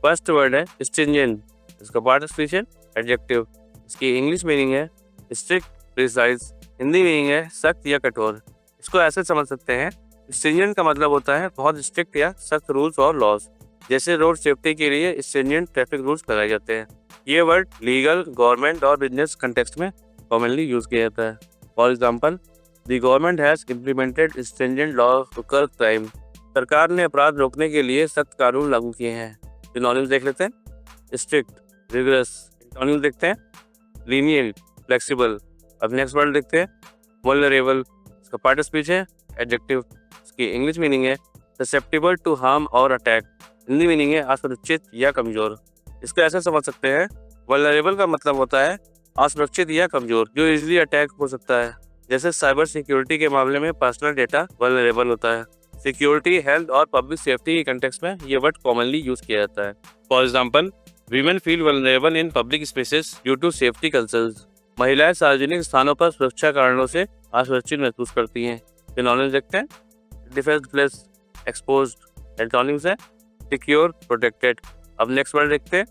First word है stringent, इसका part of speech है एडजेक्टिव, इसकी इंग्लिश मीनिंग है स्ट्रिक्ट, प्रिसाइज, हिंदी मीनिंग है सख्त या कठोर। इसको ऐसे समझ सकते हैं, स्ट्रिंजेंट का मतलब होता है बहुत स्ट्रिक्ट या सख्त रूल्स और लॉज, जैसे रोड सेफ्टी के लिए स्ट्रिंजेंट ट्रैफिक रूल्स लगाए जाते हैं। ये वर्ड लीगल, गवर्नमेंट और बिजनेस कंटेक्स्ट में कॉमनली यूज किया जाता है। For example, the government has implemented stringent law to curb crime. सरकार ने अपराध रोकने के लिए सख्त कानून लागू किए हैं। सिनोनिम्स देख लेते हैं, स्ट्रिक्ट, रिगरस। सिनोनिम्स देखते हैं, लीनिएंट, फ्लेक्सिबल। अब नेक्स्ट वर्ड देखते हैं, वल्नरेबल, इसका पार्ट ऑफ स्पीच है एडजेक्टिव, इसकी इंग्लिश मीनिंग है ससेप्टेबल टू हार्म और अटैक, हिंदी मीनिंग है असुरक्षित या कमजोर। इसको ऐसे समझ सकते हैं, वल्नरेबल का मतलब होता है असुरक्षित या कमजोर, जो इजीली अटैक हो सकता है। जैसे साइबर सिक्योरिटी के मामले में पर्सनल डेटा वल्नरेबल होता है। सिक्योरिटी, हेल्थ और पब्लिक सेफ्टी के कंटेक्स्ट में ये वर्ड कॉमनली यूज किया जाता है। For example, women feel vulnerable in public spaces due to safety concerns. महिलाएं सार्वजनिक स्थानों पर सुरक्षा कारणों से असुरक्षित महसूस करती हैं। सिनोनिम्स देखते हैं, डिफेंसलेस, एक्सपोज्ड। एंटोनिम्स है सिक्योर, प्रोटेक्टेड। अब नेक्स्ट वर्ड देखते हैं,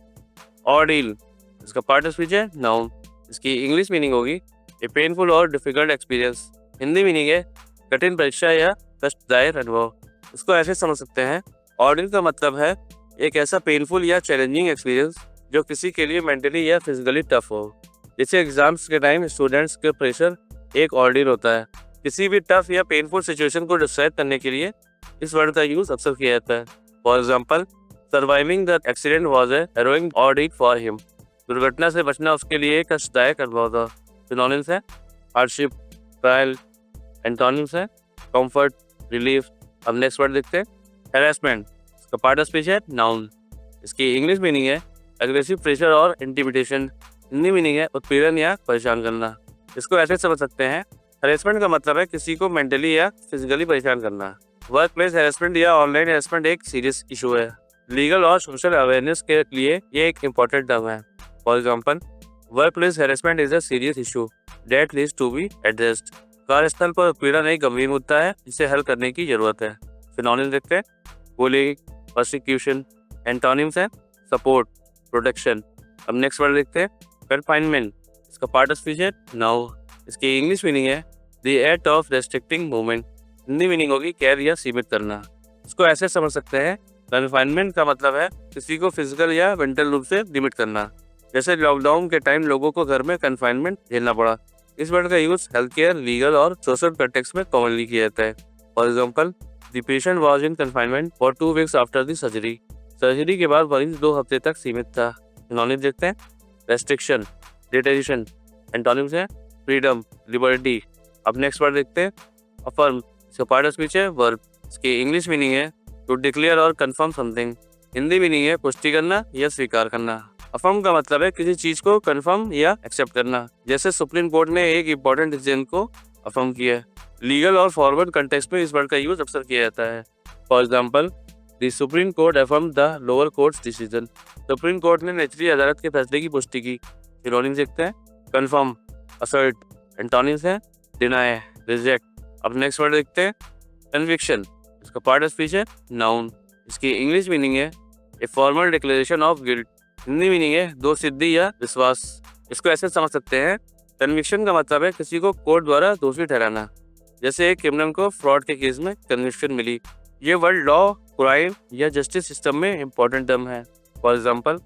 ऑर्डील, इसका पार्ट ऑफ स्पीच है नाउन, इसकी इंग्लिश मीनिंग होगी ए पेनफुल और डिफिकल्ट एक्सपीरियंस, हिंदी मीनिंग है कठिन परीक्षा या कष्टदायक अनुभव। इसको ऐसे समझ सकते हैं, ऑर्डील का मतलब है एक ऐसा पेनफुल या चैलेंजिंग एक्सपीरियंस जो किसी के लिए मेंटली या फिजिकली टफ हो। जैसे एग्जाम्स के टाइम स्टूडेंट्स के प्रेशर एक ऑर्डील होता है। किसी भी टफ या पेनफुल सिचुएशन को डिस्क्राइब करने के लिए इस वर्ड का यूज अक्सर किया जाता है। For example, surviving the accident was a heroic ordeal for him. दुर्घटना से बचना उसके लिए एक कष्टदायक अनुभव था। सिनोनिम्स है हार्डशिप, ट्रायल। एंटोनिम्स है कंफर्ट, रिलीफ। अब नेक्स्ट वर्ड देखते हैं, हैरेसमेंट, इसका पार्ट ऑफ स्पीच है नाउन, इसकी इंग्लिश मीनिंग है एग्रेसिव प्रेशर और इंटिमिडेशन, हिंदी मीनिंग है उत्पीड़न या परेशान करना। इसको ऐसे समझ सकते हैं, हैरेसमेंट का मतलब है किसी को मेंटली या फिजिकली परेशान करना। वर्क प्लेस हैरेसमेंट या ऑनलाइन हैरेसमेंट एक सीरियस इशू है। लीगल और सोशल अवेयरनेस के लिए ये एक इम्पोर्टेंट टर्म है। For example, work place harassment is a serious issue that needs to be addressed. कार्यस्थल पर उत्पीड़न एक गंभीर मुद्दा है जिसे हल करने की जरूरत है। सिनोनिम्स देखते हैं, बुलिंग, परसिक्यूशन। एंटोनिम्स है सपोर्ट, प्रोटेक्शन। अब नेक्स्ट वर्ड देखते हैं, कन्फाइनमेंट, इसका पार्ट ऑफ स्पीच है नाउ, इसकी इंग्लिश मीनिंग है the act of restricting movement, Hindi meaning होगी कैद या सीमित करना। इसको ऐसे समझ सकते हैं, कन्फाइनमेंट का मतलब है किसी को फिजिकल या मेंटल रूप से लिमिट करना। जैसे लॉकडाउन के टाइम लोगों को घर में कन्फाइनमेंट झेलना पड़ा। इस वर्ड का यूज हेल्थ केयर, लीगल और सोशल कंटेक्स्ट में कॉमनली किया जाता है। For example, the patient was in confinement for 2 weeks after the surgery. Surgery के बाद मरीज 2 हफ्ते तक सीमित था। सिनोनिम्स देखते हैं, रेस्ट्रिक्शन, डिटेंशन। एंटोनिम्स है फ्रीडम, लिबर्टी। अब नेक्स्ट वर्ड देखते हैं, अफर्म, इसका पार्ट ऑफ स्पीच है वर्ब, इसकी इंग्लिश मीनिंग है टू डिक्लेयर और कंफर्म समथिंग, हिंदी मीनिंग है पुष्टि करना या स्वीकार करना। अफर्म का मतलब है किसी चीज को कंफर्म या एक्सेप्ट करना। जैसे सुप्रीम कोर्ट ने एक इम्पोर्टेंट डिसीजन को अफर्म किया है। लीगल और फॉरवर्ड कंटेक्स्ट में इस वर्ड का यूज अक्सर किया जाता है। For example, the supreme court affirm the lower courts decision. Supreme court ने निचली अदालत के फैसले की पुष्टि की। सिनोनिम्स देखते हैं, कंफर्म, असर्ट। एंटोनिम्स है डिनाई, रिजेक्ट। अब नेक्स्ट वर्ड देखते हैं, कन्विक्शन, इसका पार्ट ऑफ स्पीच है नाउन, इसकी इंग्लिश मीनिंग है a formal declaration of guilt, Hindi meaning है दो सिद्धि या विश्वास। इसको ऐसे समझ सकते हैं, कन्विक्शन का मतलब है किसी को कोर्ट द्वारा दोषी ठहराना। जैसे एक क्रिमिनल को फ्रॉड के केस में कन्विक्शन मिली। ये वर्ड लॉ, क्राइम या जस्टिस सिस्टम में इम्पोर्टेंट टर्म है। For example,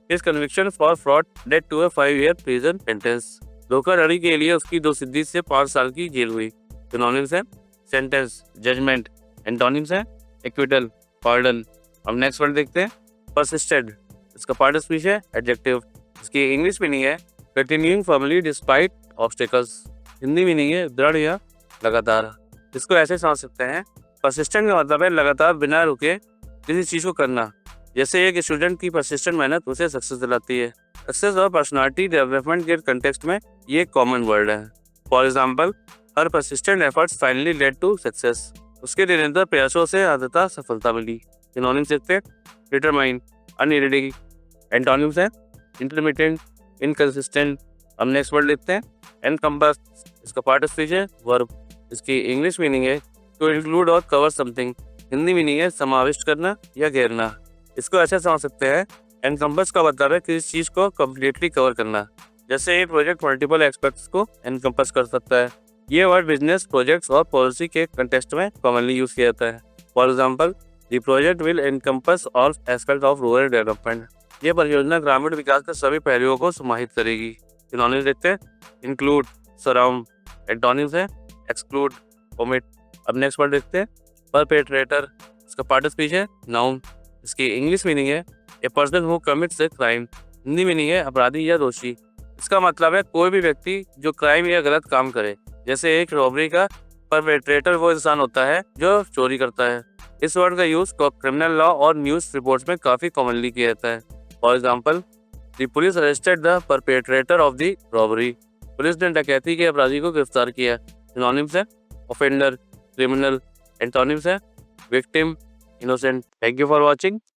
his conviction for fraud led to a 5 year prison sentence. धोखाधड़ी के लिए उसकी 2 सिद्धि से 5 साल की जेल हुई। सिनोनिम्स है सेंटेंस, जजमेंट। एंटोनिम्स है एक्विटल, पार्डन। अब नेक्स्ट वर्ड देखते हैं, परसिस्टेड, इसका पार्ट ऑफ स्पीच है एडजेक्टिव, इसकी इंग्लिश मीनिंग है continuing firmly despite obstacles, Hindi meaning है दृढ़ या लगातार। इसको ऐसे समझ सकते हैं, परसिस्टेंट का मतलब है लगातार बिना रुके किसी चीज को करना। जैसे एक स्टूडेंट की परसिस्टेंट मेहनत उसे सक्सेस दिलाती है। सक्सेस और पर्सनालिटी डेवलपमेंट के कंटेक्स्ट में ये कॉमन वर्ड है। For example, her persistent efforts finally led to success. उसके निरंतर प्रयासों से अंततः सफलता मिली। सिनोनिम्स देखते हैं, डिटरमाइन, अनइरिडी। एंटोनिम्स है इंटरमिटेंट, इनकंसिस्टेंट। अब नेक्स्ट वर्ड देखते हैं, एनकम्बस, इसका पार्ट ऑफ स्पीच है वर्ब, इसकी इंग्लिश मीनिंग है टू इंक्लूड और कवर समथिंग, हिंदी मीनिंग है समाविष्ट करना या घेरना। इसको ऐसे समझ सकते हैं, एनकम्पस का मतलब है किसी चीज को कम्प्लीटली कवर करना। जैसे एक प्रोजेक्ट मल्टीपल एस्पेक्ट्स को एनकम्पस कर सकता है। ये वर्ड बिजनेस प्रोजेक्ट्स और पॉलिसी के कंटेक्स्ट में कॉमनली यूज किया जाता है। For example, the project will encompass all aspect of rural development. ये परियोजना ग्रामीण विकास के सभी पहलुओं को समाहित करेगी। सिनोनिम्स देखते हैं, इंक्लूड, सराउंड। एंटोनिम्स है, एक्सक्लूड, ओमिट। अब नेक्स्ट वर्ड देखते हैं, परपेट्रेटर। इसका पार्ट ऑफ स्पीच है नाउन। इसकी इंग्लिश मीनिंग है a person who commits a crime. Hindi meaning है अपराधी या दोषी। इसका मतलब है कोई भी व्यक्ति जो क्राइम या गलत काम करे। जैसे एक रॉबरी का परपेट्रेटर वो इंसान होता है जो चोरी करता है। इस वर्ड का यूज क्रिमिनल लॉ और न्यूज रिपोर्ट्स में काफी कॉमनली किया जाता है। For example, the police arrested the perpetrator of the robbery. Police ने डकैती के अपराधी को गिरफ्तार किया। सिनोनिम्स है, ऑफेंडर, क्रिमिनल। एंटोनिम्स है, victim, innocent. Thank you for watching.